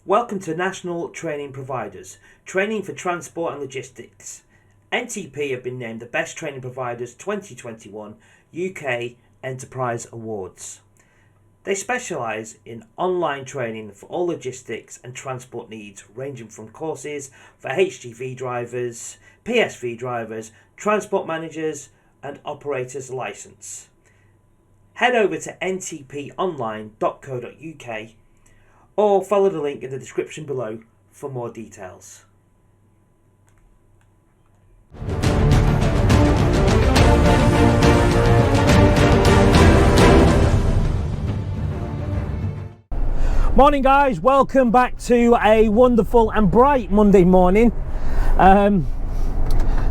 Welcome to National Training Providers, training for transport and logistics. NTP have been named the Best Training Providers 2021 UK Enterprise Awards. They specialise in online training for all logistics and transport needs, ranging from courses for HGV drivers, PSV drivers, transport managers and operators licence. Head over to ntponline.co.uk or follow the link in the description below for more details. Morning guys, welcome back to a wonderful and bright Monday morning.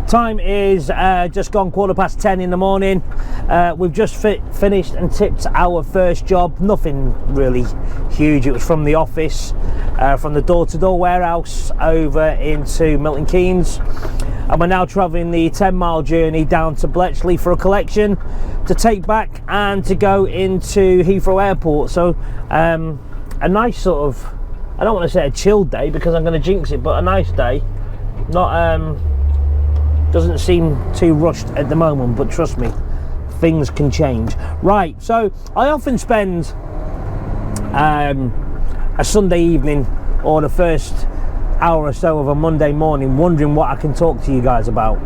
Time is just gone 10:15 in the morning. We've just finished and tipped our first job. Nothing really huge. It was from the office, from the door-to-door warehouse over into Milton Keynes, and we're now travelling the 10-mile journey down to Bletchley for a collection to take back and to go into Heathrow Airport. So a nice sort of, I don't want to say a chilled day because I'm going to jinx it, but a nice day. Not doesn't seem too rushed at the moment, but trust me, things can change. Right, so I often spend a Sunday evening or the first hour or so of a Monday morning wondering what I can talk to you guys about.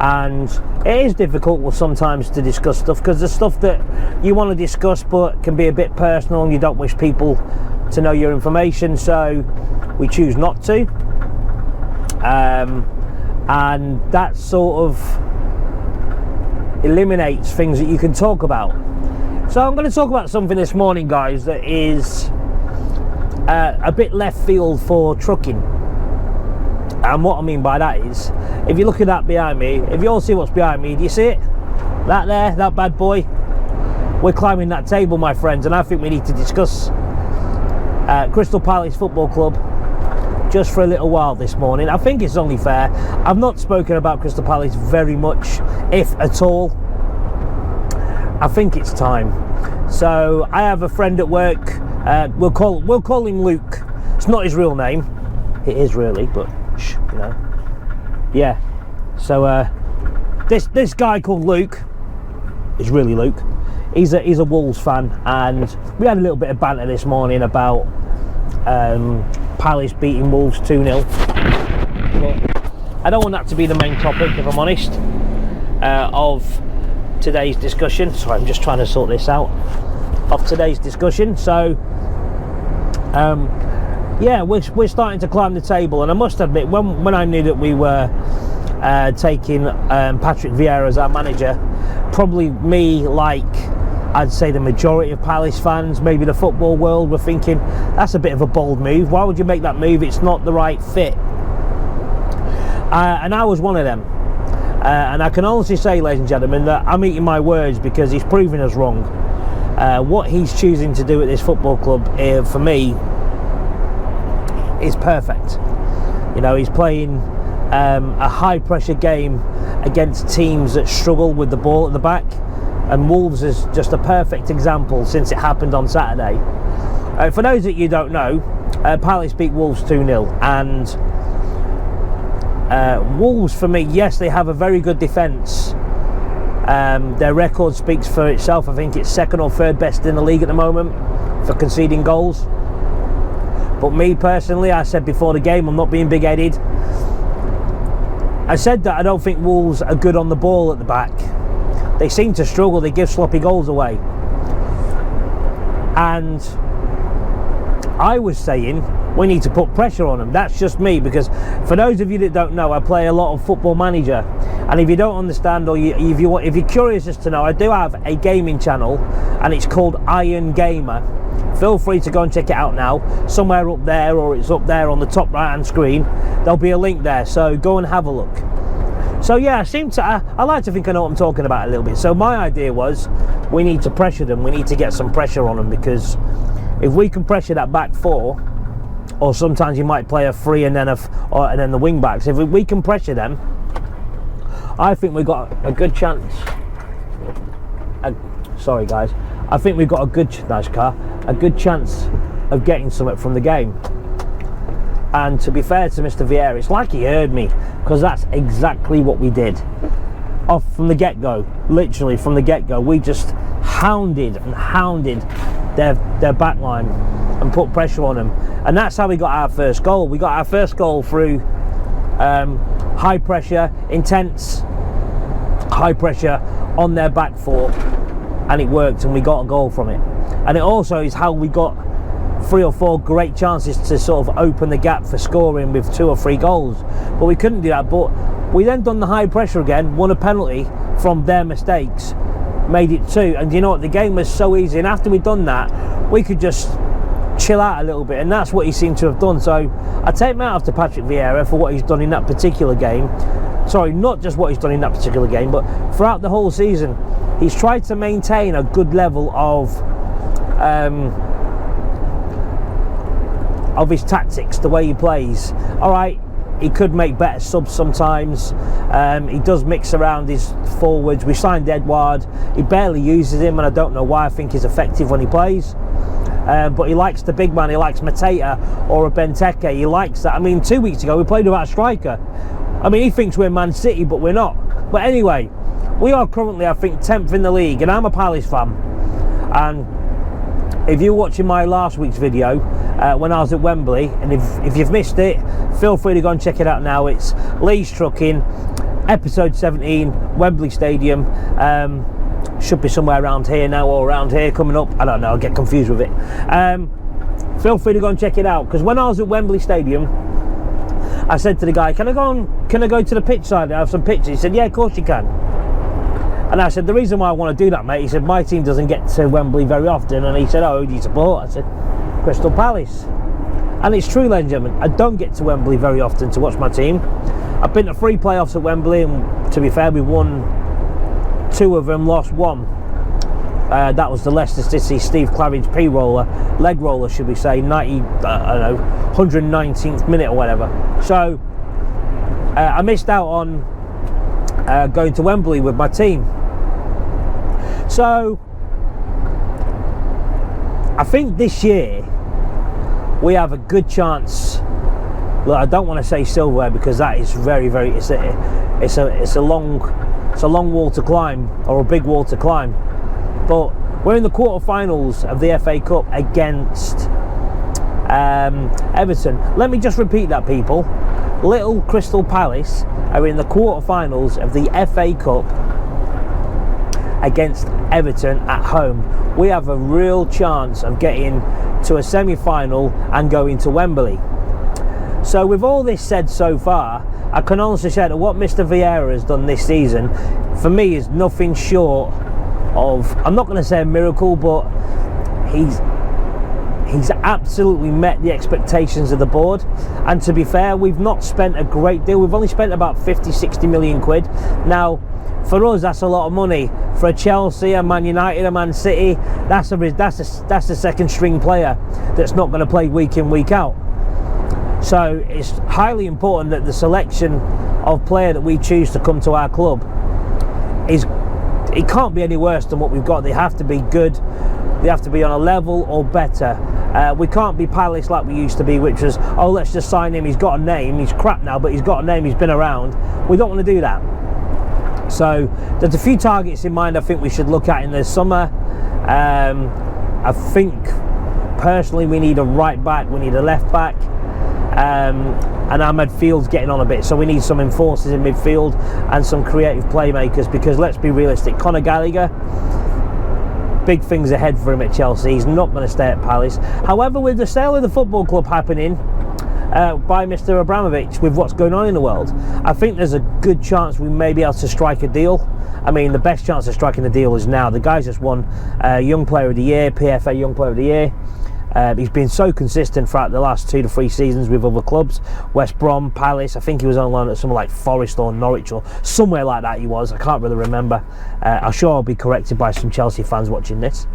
And it is difficult sometimes to discuss stuff because there's stuff that you want to discuss but can be a bit personal and you don't wish people to know your information, so we choose not to. And that sort of eliminates things that you can talk about. So I'm going to talk about something this morning, guys, that is a bit left field for trucking. And what I mean by that is, if you look at that behind me, if you all see what's behind me, do you see it? That there, that bad boy? We're climbing that table, my friends, and I think we need to discuss Crystal Palace Football Club just for a little while this morning. I think it's only fair. I've not spoken about Crystal Palace very much, if at all. I think it's time. So I have a friend at work. We'll call him Luke. It's not his real name. It is really, but shh, you know. Yeah. So this guy called Luke is really Luke. He's a Wolves fan, and we had a little bit of banter this morning about Palace beating Wolves 2-0. But I don't want that to be the main topic, if I'm honest, of today's discussion. Sorry, I'm just trying to sort this out. Of today's discussion. So yeah, we're starting to climb the table, and I must admit, when I knew that we were taking Patrick Vieira as our manager, probably me, like I'd say the majority of Palace fans, maybe the football world, were thinking that's a bit of a bold move. Why would you make that move? It's not the right fit. And I was one of them. And I can honestly say, ladies and gentlemen, that I'm eating my words because he's proving us wrong. What he's choosing to do at this football club, for me, is perfect. You know, he's playing a high pressure game against teams that struggle with the ball at the back, and Wolves is just a perfect example since it happened on Saturday. For those that you don't know, Palace beat Wolves 2-0, and Wolves, for me, yes, they have a very good defence. Their record speaks for itself. I think it's second or third best in the league at the moment for conceding goals. But me personally, I said before the game, I'm not being big-headed. I said that I don't think Wolves are good on the ball at the back. They seem to struggle, they give sloppy goals away. And I was saying we need to put pressure on them. That's just me, because for those of you that don't know, I play a lot of Football Manager, and if you don't understand, or if you're curious as to know, I do have a gaming channel, and it's called Iron Gamer. Feel free to go and check it out now. Somewhere up there, or it's up there on the top right hand screen, there'll be a link there, so go and have a look. So yeah, I like to think I know what I'm talking about a little bit. So my idea was, we need to pressure them, we need to get some pressure on them, because if we can pressure that back four, or sometimes you might play a three and then the wing backs, if we can pressure them, I think we've got a good chance. Sorry guys, I think we've got a good chance of getting something from the game. And to be fair to Mr. Vieira, it's like he heard me, because that's exactly what we did. Off from the get-go, literally from the get-go, we just hounded their back line and put pressure on them. And that's how we got our first goal. We got our first goal through high pressure, intense high pressure on their back foot, and it worked, and we got a goal from it. And it also is how we got 3 or 4 great chances to sort of open the gap for scoring with 2 or 3 goals, but we couldn't do that. But we then done the high pressure again, won a penalty from their mistakes, made it 2, and you know what, the game was so easy, and after we'd done that, we could just chill out a little bit, and that's what he seemed to have done. So I take my hat off to Patrick Vieira for what he's done in that particular game. Sorry, not just what he's done in that particular game, but throughout the whole season, he's tried to maintain a good level of his tactics, the way he plays. Alright, he could make better subs sometimes. He does mix around his forwards. We signed Edouard. He barely uses him, and I don't know why. I think he's effective when he plays. But he likes the big man. He likes Mateta or a Benteke. He likes that. I mean, 2 weeks ago we played without a striker. I mean, he thinks we're Man City, but we're not. But anyway, we are currently, I think, 10th in the league, and I'm a Palace fan. And if you're watching my last week's video when I was at Wembley, and if you've missed it, feel free to go and check it out now. It's Lee's Trucking, episode 17, Wembley Stadium. Should be somewhere around here now, or around here coming up. I don't know, I'll get confused with it. Feel free to go and check it out, because when I was at Wembley Stadium, I said to the guy, can I go to the pitch side and have some pictures? He said, yeah, of course you can. And I said, the reason why I want to do that, mate, he said, my team doesn't get to Wembley very often. And he said, oh, who do you support? I said, Crystal Palace. And it's true, ladies and gentlemen, I don't get to Wembley very often to watch my team. I've been to 3 playoffs at Wembley, and to be fair, we won 2 of them, lost 1. That was the Leicester City Steve Claridge leg roller, should we say, 119th minute or whatever. So I missed out on going to Wembley with my team. So I think this year we have a good chance. Look, I don't want to say silverware, because that is very, it's a long wall to climb, or a big wall to climb. But we're in the quarterfinals of the FA Cup against Everton. Let me just repeat that, people. Little Crystal Palace are in the quarterfinals of the FA Cup against Everton at home. We have a real chance of getting to a semi-final and going to Wembley. So with all this said so far, I can honestly say that what Mr. Vieira has done this season, for me, is nothing short of, I'm not going to say a miracle, but he's absolutely met the expectations of the board. And to be fair, we've not spent a great deal. We've only spent about 50-60 million quid. Now, for us, that's a lot of money. For a Chelsea, a Man United, a Man City, that's a second string player that's not going to play week in, week out. So it's highly important that the selection of player that we choose to come to our club it can't be any worse than what we've got. They have to be good. They have to be on a level or better. We can't be Palace like we used to be, which was, oh, let's just sign him, he's got a name, he's crap now, but he's got a name, he's been around. We don't want to do that. So there's a few targets in mind I think we should look at in the summer. I think personally we need a right back, we need a left back, and our midfield's getting on a bit, so we need some enforcers in midfield and some creative playmakers, because let's be realistic, Conor Gallagher, big things ahead for him at Chelsea. He's not going to stay at Palace. However, with the sale of the football club happening by Mr. Abramovich, with what's going on in the world, I think there's a good chance we may be able to strike a deal. I mean, the best chance of striking a deal is now. The guy's just won Young Player of the Year, PFA Young Player of the Year. He's been so consistent throughout the last 2 to 3 seasons with other clubs. West Brom, Palace, I think he was on loan at somewhere like Forest or Norwich or somewhere like that he was. I can't really remember. I'm sure I'll be corrected by some Chelsea fans watching this.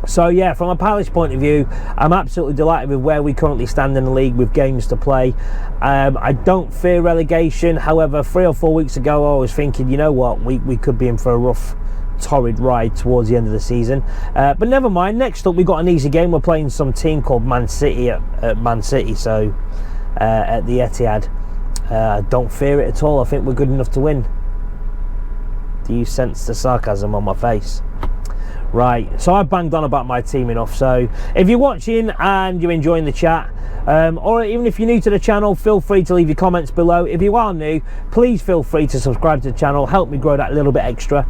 So yeah, from a Palace point of view, I'm absolutely delighted with where we currently stand in the league with games to play. I don't fear relegation. However, 3 or 4 weeks ago I was thinking, you know what, we could be in for a rough torrid ride towards the end of the season. But never mind. Next up, we got an easy game. We're playing some team called Man City at Man City, so at the Etihad. Don't fear it at all. I think we're good enough to win. Do you sense the sarcasm on my face? Right, so I banged on about my team enough. So if you're watching and you're enjoying the chat, or even if you're new to the channel, feel free to leave your comments below. If you are new, please feel free to subscribe to the channel, help me grow that little bit extra,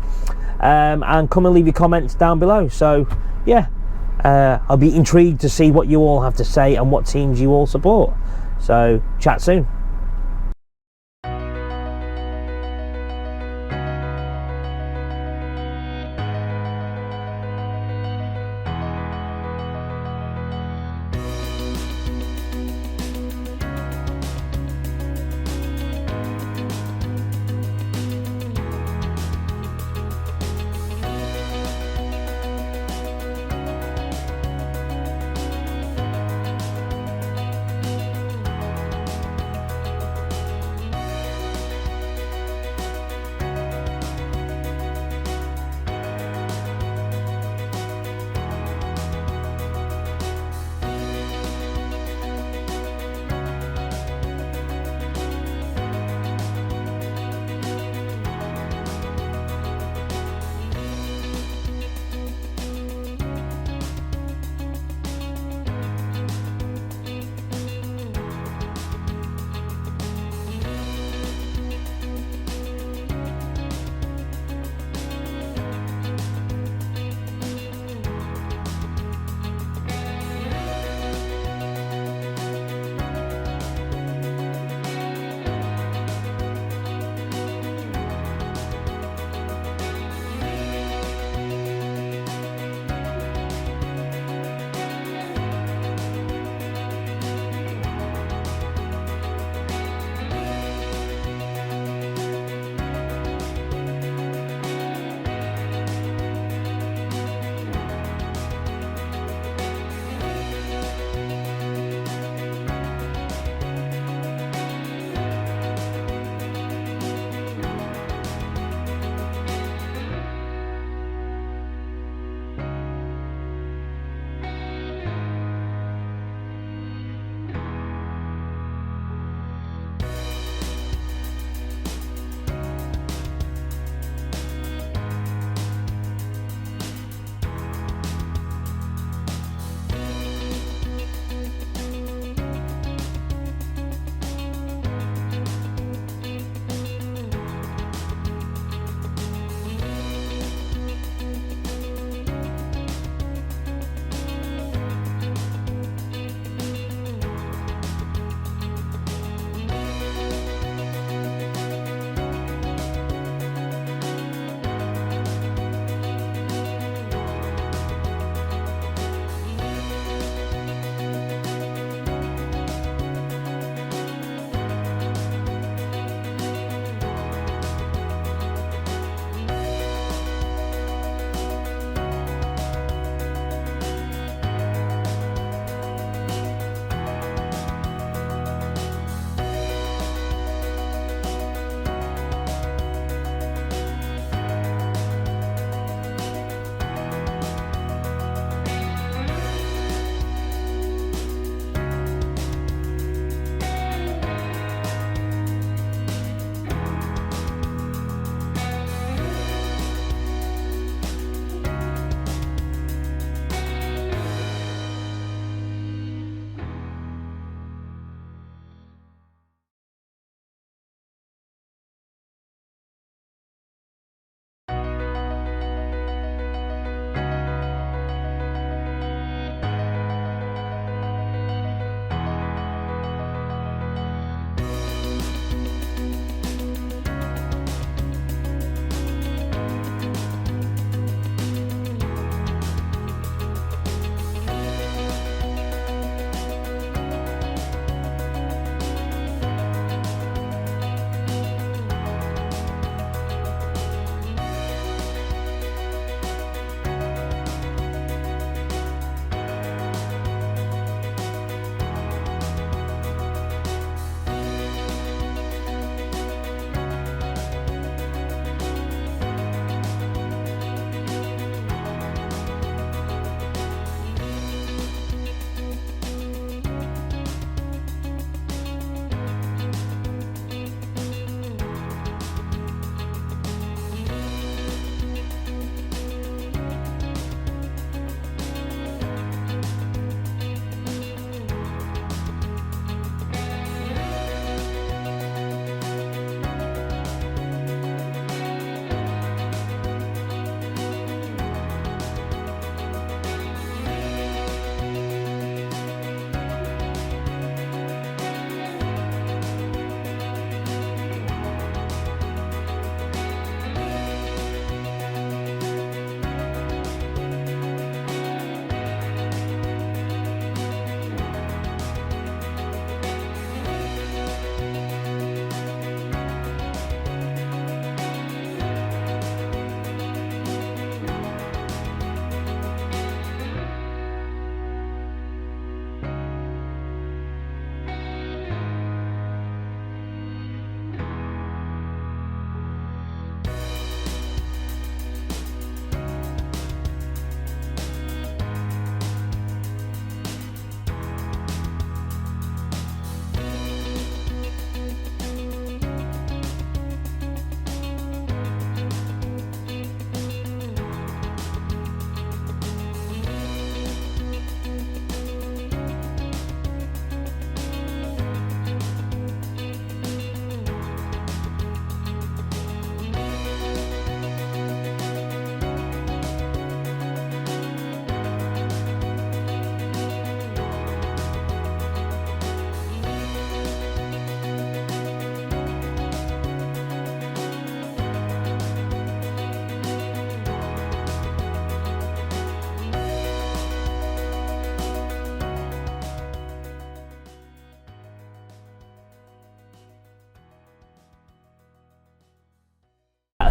and come and leave your comments down below. So yeah, I'll be intrigued to see what you all have to say and what teams you all support. So chat soon.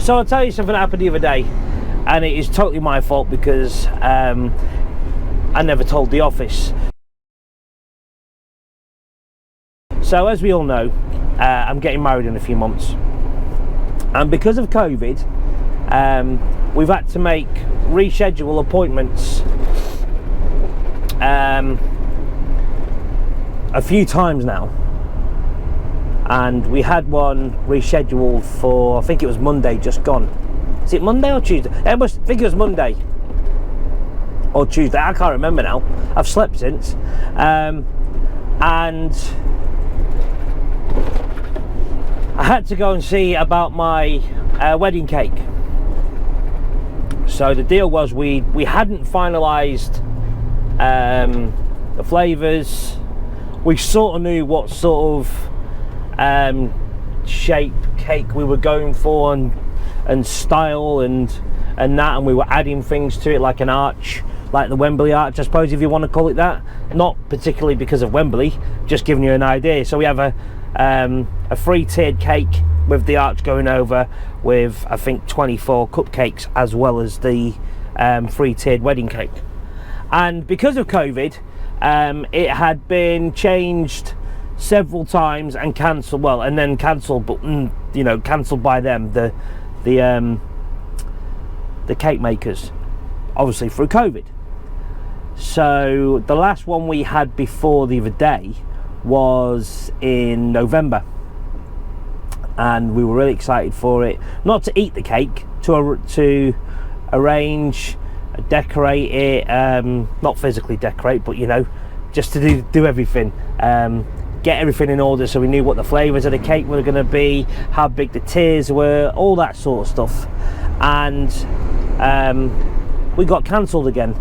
So I'll tell you something that happened the other day, and it is totally my fault because I never told the office. So as we all know, I'm getting married in a few months, and because of COVID, we've had to make reschedule appointments a few times now, and we had one rescheduled for, I think it was Monday just gone. Is it Monday or Tuesday? I think it was Monday or Tuesday, I can't remember now. I've slept since. And I had to go and see about my wedding cake. So the deal was we hadn't finalised the flavours. We sort of knew what sort of shape cake we were going for and style and that, and we were adding things to it, like an arch, like the Wembley arch, I suppose, if you want to call it that. Not particularly because of Wembley, just giving you an idea. So we have a 3-tiered cake with the arch going over, with I think 24 cupcakes, as well as the 3-tiered wedding cake. And because of COVID, it had been changed several times and cancelled, well, and then cancelled, but you know, cancelled by them, the cake makers, obviously through COVID. So the last one we had before the other day was in November, and we were really excited for it, not to eat the cake, to arrange, decorate it, not physically decorate, but you know, just to do everything, get everything in order, so we knew what the flavours of the cake were going to be, how big the tiers were, all that sort of stuff. And we got cancelled again,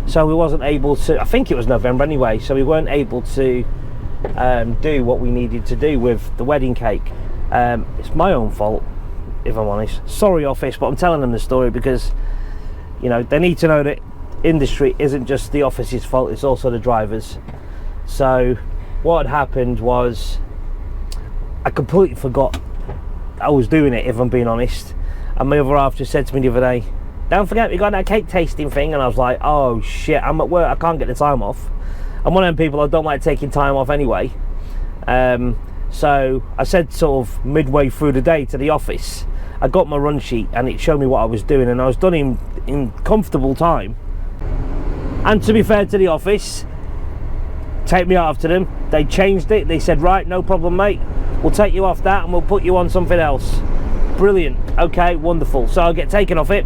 so we wasn't able to, I think it was November anyway, so we weren't able to do what we needed to do with the wedding cake. It's my own fault, if I'm honest. Sorry office, but I'm telling them the story because, you know, they need to know that industry isn't just the office's fault, it's also the drivers. So what had happened was I completely forgot I was doing it, if I'm being honest, and my other half just said to me the other day, don't forget we got that cake tasting thing, and I was like, oh shit, I'm at work, I can't get the time off. I'm one of them people, I don't like taking time off anyway. So I said sort of midway through the day to the office, I got my run sheet and it showed me what I was doing, and I was done in comfortable time. And to be fair to the office, take me off to them, they changed it. They said, right, no problem mate, we'll take you off that and we'll put you on something else. Brilliant, okay, wonderful. So I'll get taken off it,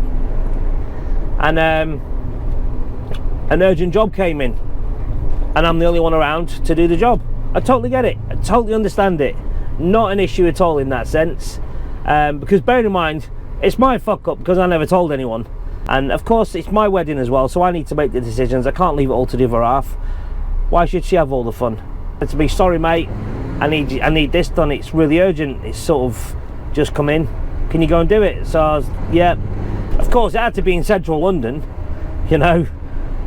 and an urgent job came in, and I'm the only one around to do the job. I totally get it, I totally understand it, not an issue at all in that sense, because bearing in mind, it's my fuck up because I never told anyone, and of course it's my wedding as well, so I need to make the decisions. I can't leave it all to the other half. Why should she have all the fun? And to be, sorry mate, I need this done, it's really urgent, it's sort of just come in, can you go and do it? So I was, yeah, of course it had to be in central London, you know.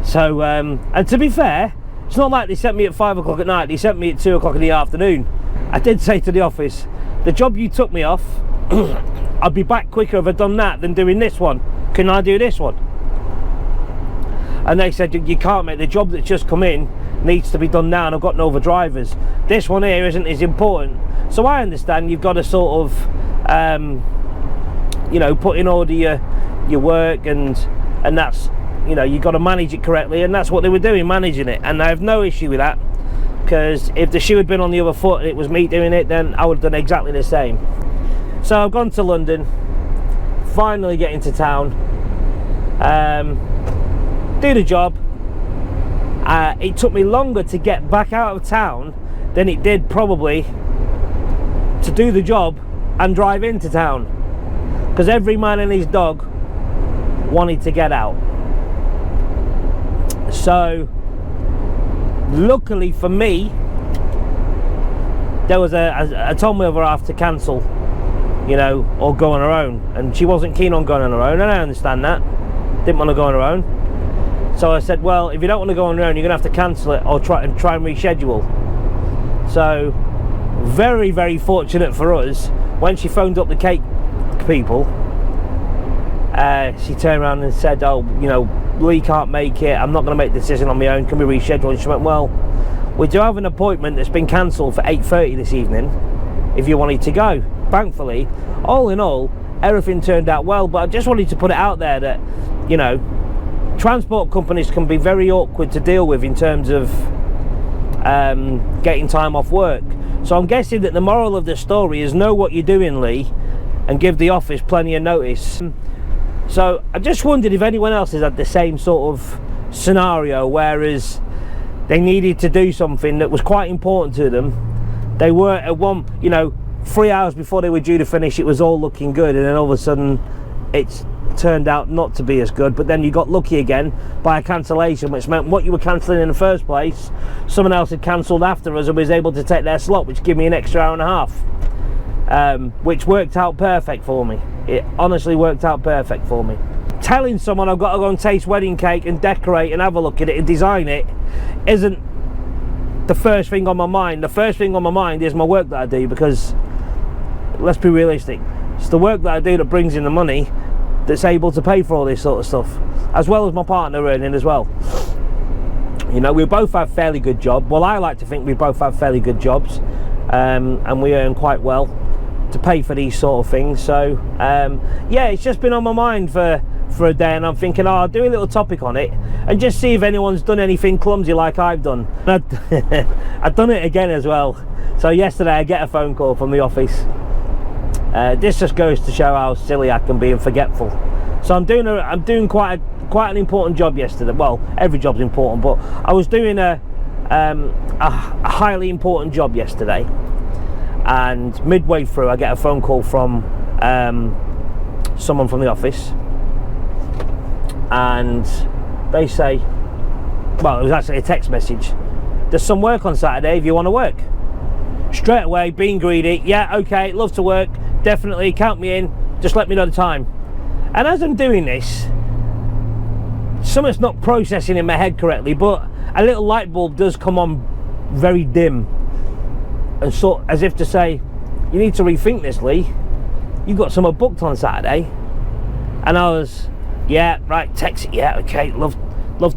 So and to be fair, it's not like they sent me at 5 o'clock at night, they sent me at 2 o'clock in the afternoon. I did say to the office, the job you took me off, I'd be back quicker if I'd done that than doing this one. Can I do this one? And they said, you can't, mate, the job that's just come in needs to be done now, and I've got no other drivers. This one here isn't as important. So I understand you've got to sort of you know, put in order your work, and that's, you know, you've got to manage it correctly, and that's what they were doing, managing it, and I have no issue with that, because if the shoe had been on the other foot and it was me doing it, then I would have done exactly the same. So I've gone to London, finally get into town, do the job. It took me longer to get back out of town than it did probably to do the job and drive into town, because every man and his dog wanted to get out. So luckily for me, there was I told my other half to cancel, you know, or go on her own, and she wasn't keen on going on her own, and I understand that, didn't want to go on her own. So I said, well, if you don't want to go on your own, you're gonna have to cancel it or try and reschedule. So very, very fortunate for us, when she phoned up the cake people, she turned around and said, oh, you know, Lee can't make it, I'm not going to make the decision on my own, can we reschedule? And she went, well, we do have an appointment that's been cancelled for 8:30 this evening if you wanted to go. Thankfully, all in all, everything turned out well, but I just wanted to put it out there that, you know, transport companies can be very awkward to deal with in terms of getting time off work. So I'm guessing that the moral of the story is know what you're doing, Lee, and give the office plenty of notice. So I just wondered if anyone else has had the same sort of scenario, whereas they needed to do something that was quite important to them. They were at one, you know, 3 hours before they were due to finish, it was all looking good, and then all of a sudden it's turned out not to be as good. But then you got lucky again by a cancellation, which meant what you were cancelling in the first place, someone else had cancelled after us and was able to take their slot, which gave me an extra hour and a half, which worked out perfect for me. It honestly worked out perfect for me. Telling someone I've got to go and taste wedding cake and decorate and have a look at it and design it isn't the first thing on my mind. The first thing on my mind is my work that I do, because let's be realistic, it's the work that I do that brings in the money that's able to pay for all this sort of stuff, as well as my partner earning as well. You know, we both have fairly good jobs. Well, I like to think we both have fairly good jobs, and we earn quite well to pay for these sort of things. So yeah, it's just been on my mind for a day, and I'm thinking, oh, I'll do a little topic on it and just see if anyone's done anything clumsy like I've done. I've done it again as well. So yesterday I get a phone call from the office. This just goes to show how silly I can be and forgetful. So I'm doing quite an important job yesterday. Well, every job's important, but I was doing a highly important job yesterday, and midway through I get a phone call from someone from the office, and they say, well, it was actually a text message, there's some work on Saturday if you want to work. Straight away, being greedy, yeah, okay, love to work, definitely, count me in, just let me know the time. And as I'm doing this, something's not processing in my head correctly, but a little light bulb does come on very dim, and sort as if to say, you need to rethink this, Lee, you've got something booked on Saturday. And I was, yeah, right, text it, yeah, okay, love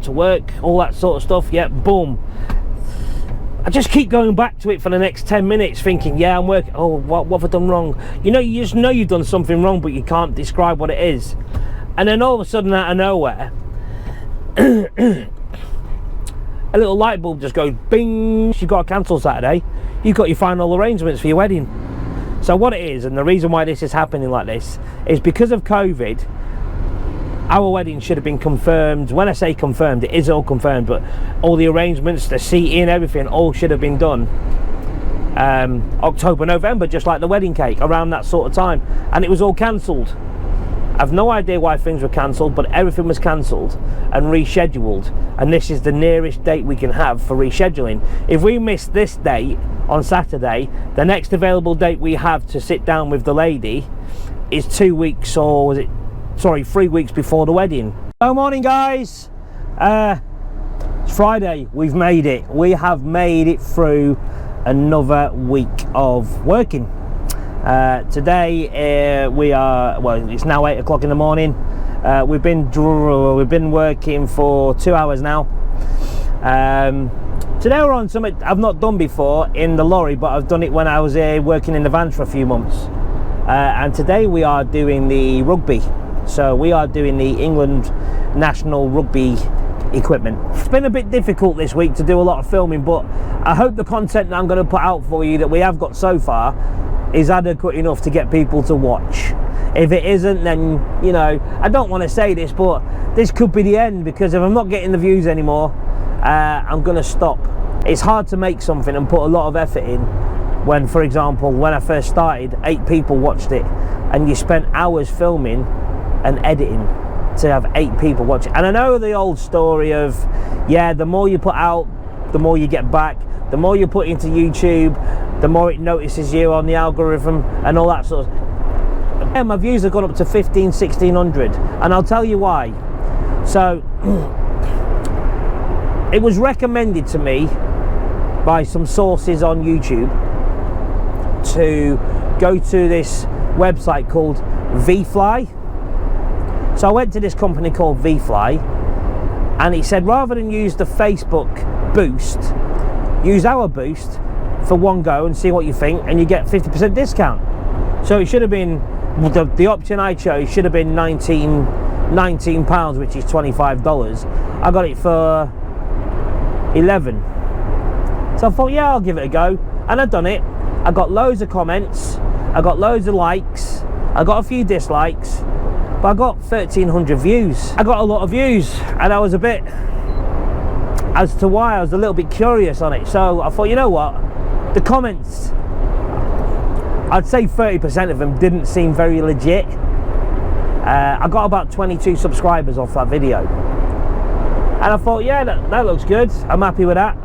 to work, all that sort of stuff, yeah, boom. I just keep going back to it for the next 10 minutes thinking, yeah, I'm working, oh, what have I done wrong? You know, you just know you've done something wrong, but you can't describe what it is. And then all of a sudden, out of nowhere, a little light bulb just goes, bing, you've got to cancel Saturday, you've got your final arrangements for your wedding. So what it is, and the reason why this is happening like this, is because of COVID, our wedding should have been confirmed. When I say confirmed, it is all confirmed, but all the arrangements, the seating, everything, all should have been done October, November, just like the wedding cake, around that sort of time, and it was all cancelled. I've no idea why things were cancelled, but everything was cancelled and rescheduled, and this is the nearest date we can have for rescheduling. If we miss this date on Saturday, the next available date we have to sit down with the lady is 2 weeks, or was it, sorry, 3 weeks before the wedding. Good morning, guys. It's Friday. We've made it. We have made it through another week of working. Today we are, well, it's now 8 o'clock in the morning. We've been working for 2 hours now. Today we're on something I've not done before in the lorry, but I've done it when I was working in the vans for a few months. And today we are doing the rugby. So we are doing the England national rugby equipment. It's been a bit difficult this week to do a lot of filming, but I hope the content that I'm going to put out for you that we have got so far is adequate enough to get people to watch. If it isn't, then, you know, I don't want to say this, but this could be the end, because if I'm not getting the views anymore, I'm going to stop. It's hard to make something and put a lot of effort in when, for example, when I first started, 8 people watched it, and you spent hours filming and editing to have 8 people watch it. And I know the old story of, yeah, the more you put out, the more you get back, the more you put into YouTube, the more it notices you on the algorithm and all that sort of. Yeah, my views have gone up to 1600, and I'll tell you why. So it was recommended to me by some sources on YouTube to go to this website called VFly. So I went to this company called VFly, and he said rather than use the Facebook boost, use our boost for one go and see what you think, and you get 50% discount. So it should have been, the option I chose should have been £19, which is $25. I got it for 11. So I thought, yeah, I'll give it a go, and I've done it. I got loads of comments, I got loads of likes, I got a few dislikes, but I got 1,300 views. I got a lot of views, and I was a bit, as to why, I was a little bit curious on it. So I thought, you know what, the comments, I'd say 30% of them didn't seem very legit. I got about 22 subscribers off that video, and I thought, yeah, that looks good, I'm happy with that,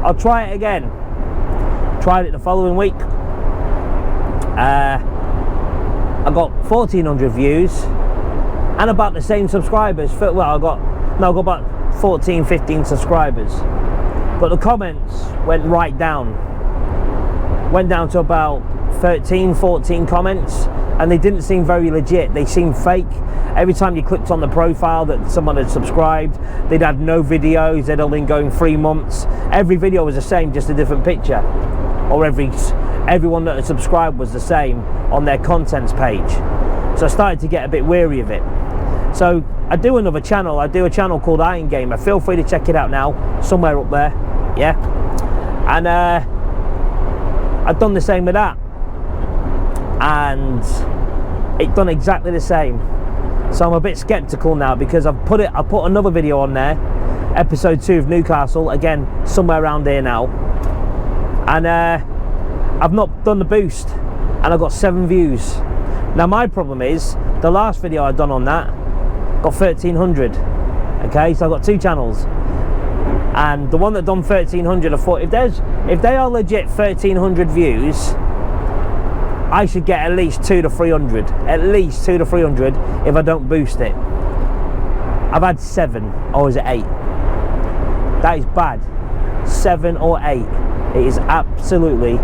I'll try it again. Tried it the following week. I got 1,400 views and about the same subscribers. Well, I got about 14, 15 subscribers, but the comments went right down. Went down to about 13, 14 comments, and they didn't seem very legit. They seemed fake. Every time you clicked on the profile that someone had subscribed, they'd had no videos, they'd only been going 3 months. Every video was the same, just a different picture. Or everyone that had subscribed was the same on their contents page. So I started to get a bit weary of it. So I do another channel. I do a channel called Iron Gamer. Feel free to check it out now, somewhere up there. Yeah. And I've done the same with that, and it done exactly the same. So I'm a bit skeptical now, because I put another video on there, episode 2 of Newcastle, again somewhere around here now, and I've not done the boost, and I got 7 views. Now my problem is, the last video I done on that got 1,300. Okay, so I've got 2 channels, and the one that done 1,300, I thought, if they are legit 1,300 views, I should get at least 200 to 300, at least 200 to 300 if I don't boost it. I've had 7, or is it 8? That is bad. 7 or 8. It is absolutely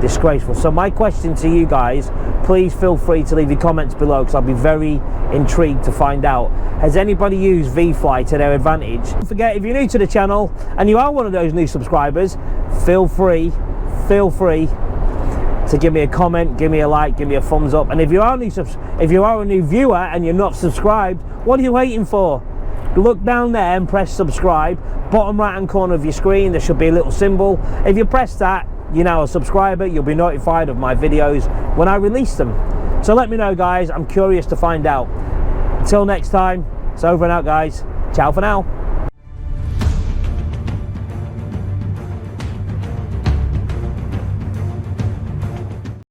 disgraceful. So my question to you guys, please feel free to leave your comments below, because I'll be very intrigued to find out, has anybody used VFly to their advantage? Don't forget, if you're new to the channel and you are one of those new subscribers, feel free to give me a comment, give me a like, give me a thumbs up. And if you are a new viewer and you're not subscribed, what are you waiting for? Look down there and press subscribe. Bottom right hand corner of your screen, there should be a little symbol. If you press that, you're now a subscriber. You'll be notified of my videos when I release them. So let me know, guys. I'm curious to find out. Until next time, it's over and out, guys. Ciao for now.